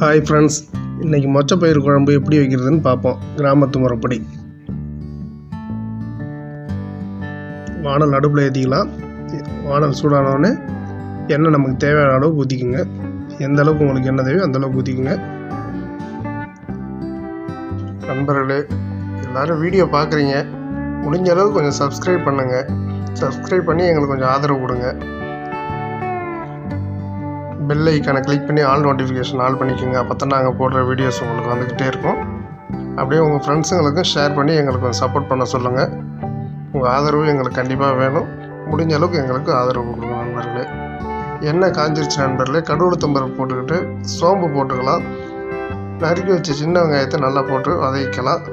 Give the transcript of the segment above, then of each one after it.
Hi friends, இன்றைக்கி மொச்சப்பயிறு குழம்பு எப்படி வைக்கிறதுன்னு பார்ப்போம். கிராமத்து முறைப்படி வானல் அடுப்பில் ஏற்றிக்கலாம். வானல் சூடானோடனே எண்ணெய் நமக்கு தேவையான அளவுக்கு ஊற்றிக்குங்க. எந்த அளவுக்கு உங்களுக்கு எண்ணெய் தேவையோ அந்தளவுக்கு ஊற்றிக்குங்க. நண்பர்களே, எல்லோரும் வீடியோ பார்க்குறீங்க, முடிஞ்ச அளவுக்கு கொஞ்சம் சப்ஸ்கிரைப் பண்ணுங்கள். சப்ஸ்கிரைப் பண்ணி எங்களுக்கு கொஞ்சம் ஆதரவு கொடுங்க. பெல் ஐக்கானை கிளிக் பண்ணி ஆல் நோட்டிஃபிகேஷன் ஆல் பண்ணிக்கோங்க. அப்போ தான் நாங்கள் போடுற வீடியோஸ் உங்களுக்கு வந்துக்கிட்டே இருக்கும். அப்படியே உங்கள் ஃப்ரெண்ட்ஸுங்களுக்கும் ஷேர் பண்ணி எங்களுக்கு கொஞ்சம் சப்போர்ட் பண்ண சொல்லுங்கள். உங்கள் ஆதரவு எங்களுக்கு கண்டிப்பாக வேணும். முடிஞ்ச அளவுக்கு எங்களுக்கு ஆதரவு கொடுங்க நண்பர்களே. எண்ணெய் காஞ்சிருச்சு நண்பர்களே. கடுகு பருப்பு போட்டுக்கிட்டு சோம்பு போட்டுக்கலாம். நறுக்கி வச்ச சின்ன வெங்காயத்தை நல்லா போட்டு வதக்கிக்கலாம்.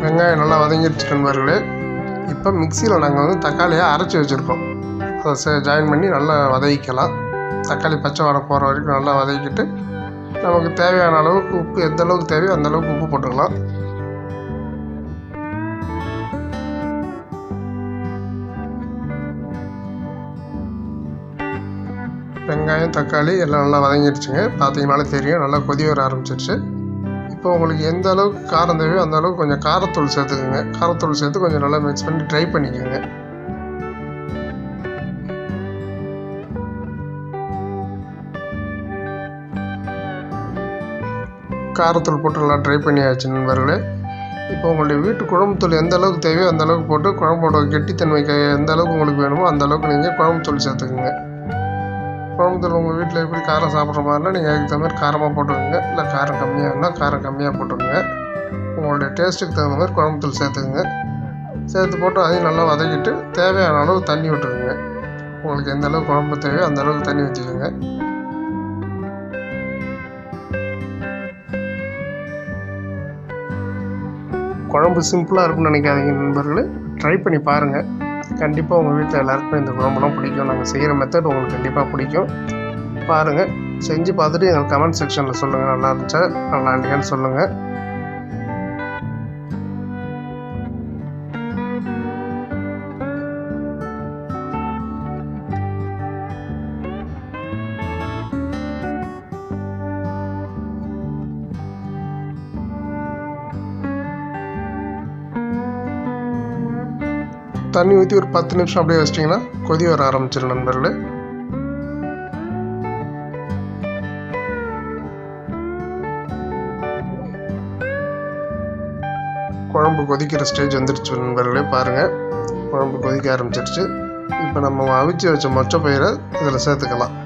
வெங்காயம் நல்லா வதங்கிடுச்சு நண்பர்களே. இப்போ மிக்சியில் நாங்கள் தக்காளியை அரைச்சி வச்சுருக்கோம். அதை ஜாயின் பண்ணி நல்லா வதக்கிக்கலாம். தக்காளி பச்சை வாடை போகிற வரைக்கும் நல்லா வதக்கிட்டு நமக்கு தேவையான அளவுக்கு உப்பு, எந்த அளவுக்கு தேவையோ அந்த அளவுக்கு உப்பு போட்டுக்கலாம். வெங்காயம் தக்காளி எல்லாம் நல்லா வதங்கிடுச்சுங்க. பார்த்தீங்கனாலே தெரியும், நல்லா கொதி வர ஆரம்பிச்சிருச்சு. இப்போ உங்களுக்கு எந்த அளவுக்கு காரம் தேவையோ அந்த அளவுக்கு கொஞ்சம் காரத்தூள் சேர்த்துக்குங்க. காரத்தூள் சேர்த்து கொஞ்சம் நல்லா மிக்ஸ் பண்ணி ட்ரை பண்ணிக்கோங்க. காரத்தூள் போட்டு நல்லா ட்ரை பண்ணியாச்சு நண்பர்களே. இப்போ உங்களுடைய வீட்டு குழம்புத்தூள் எந்த அளவுக்கு தேவையோ அந்த அளவுக்கு போட்டு குழம்போட கெட்டித்தன்மைக்கு எந்த அளவுக்கு உங்களுக்கு வேணுமோ அந்த அளவுக்கு நீங்கள் குழம்புத்தூள் சேர்த்துக்குங்க. குழம்புத்தூள் உங்கள் வீட்டில் எப்படி காரம் சாப்பிட்ற மாதிரினா நீங்கள் அதுக்கு தகுந்த மாதிரி காரமாக போட்டுக்கோங்க. இல்லை காரம் கம்மியாக இருந்தால் காரம் கம்மியாக போட்டுக்கோங்க. உங்களுடைய டேஸ்ட்டுக்கு தகுந்த மாதிரி குழம்புத்தூள் சேர்த்துக்குங்க. சேர்த்து போட்டு அதையும் நல்லா வதக்கிட்டு தேவையான அளவு தண்ணி விட்டுக்குங்க. உங்களுக்கு எந்த அளவுக்கு குழம்பு தேவையோ அந்த அளவுக்கு தண்ணி ஊற்றிக்கோங்க. குழம்பு சிம்பிளாக இருக்குன்னு நினைக்காதீங்க நண்பர்களே. ட்ரை பண்ணி பாருங்கள். கண்டிப்பாக உங்கள் வீட்டில் எல்லாருக்குமே இந்த குழம்புலாம் பிடிக்கும். நாங்கள் செய்கிற மெத்தட் உங்களுக்கு கண்டிப்பாக பிடிக்கும். பாருங்கள், செஞ்சு பார்த்துட்டு எங்களுக்கு கமெண்ட் செக்ஷனில் சொல்லுங்கள். நல்லா இருந்துச்சா நல்லா இல்லையான்னு சொல்லுங்கள். தண்ணி ஊற்றி ஒரு 10 நிமிஷம் அப்படியே வச்சிட்டிங்கன்னா கொதி வர ஆரம்பிச்சிடும் நண்பர்களே. குழம்பு கொதிக்கிற ஸ்டேஜ் வந்துடுச்சு நண்பர்களே. பாருங்கள், குழம்பு கொதிக்க ஆரம்பிச்சிருச்சு. இப்போ நம்ம அவிச்சு வச்ச மொச்சப்பயிரை இதில் சேர்த்துக்கலாம்.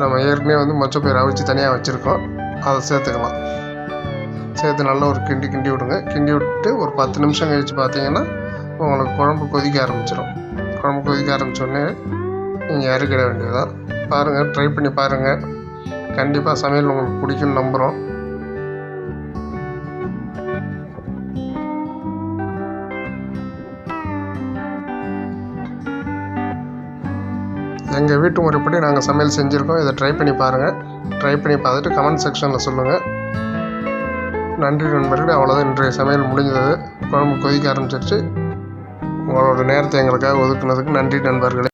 நம்ம ஏற்கனவே மொச்சப்பயிரை அவிச்சு தனியாக வச்சுருக்கோம், அதை சேர்த்துக்கலாம். சேர்த்து நல்லா ஒரு கிண்டி விடுங்க. கிண்டி விட்டு ஒரு 10 நிமிஷம் கழித்து பார்த்தீங்கன்னா உங்களுக்கு குழம்பு கொதிக்க ஆரம்பிச்சிடும். குழம்பு கொதிக்க ஆரம்பித்தோடனே நீங்கள் இறக்கிட வேண்டியதுதான். பாருங்கள், ட்ரை பண்ணி பாருங்கள். கண்டிப்பாக சமையல் உங்களுக்கு பிடிக்கும்னு நம்புகிறோம். எங்கள் வீட்டு முறைப்படி நாங்கள் சமையல் செஞ்சுருக்கோம். இதை ட்ரை பண்ணி பாருங்கள். ட்ரை பண்ணி பார்த்துட்டு கமெண்ட் செக்ஷனில் சொல்லுங்கள். நன்றி நண்பர்களே. அவ்வளோதான், இன்றைய சமையல் முடிஞ்சது. குழம்பு கொதிக்க ஆரம்பிச்சிருச்சு. உங்களோட நேரத்தை எங்களுக்காக ஒதுக்குனதுக்கு நன்றி நண்பர்களே.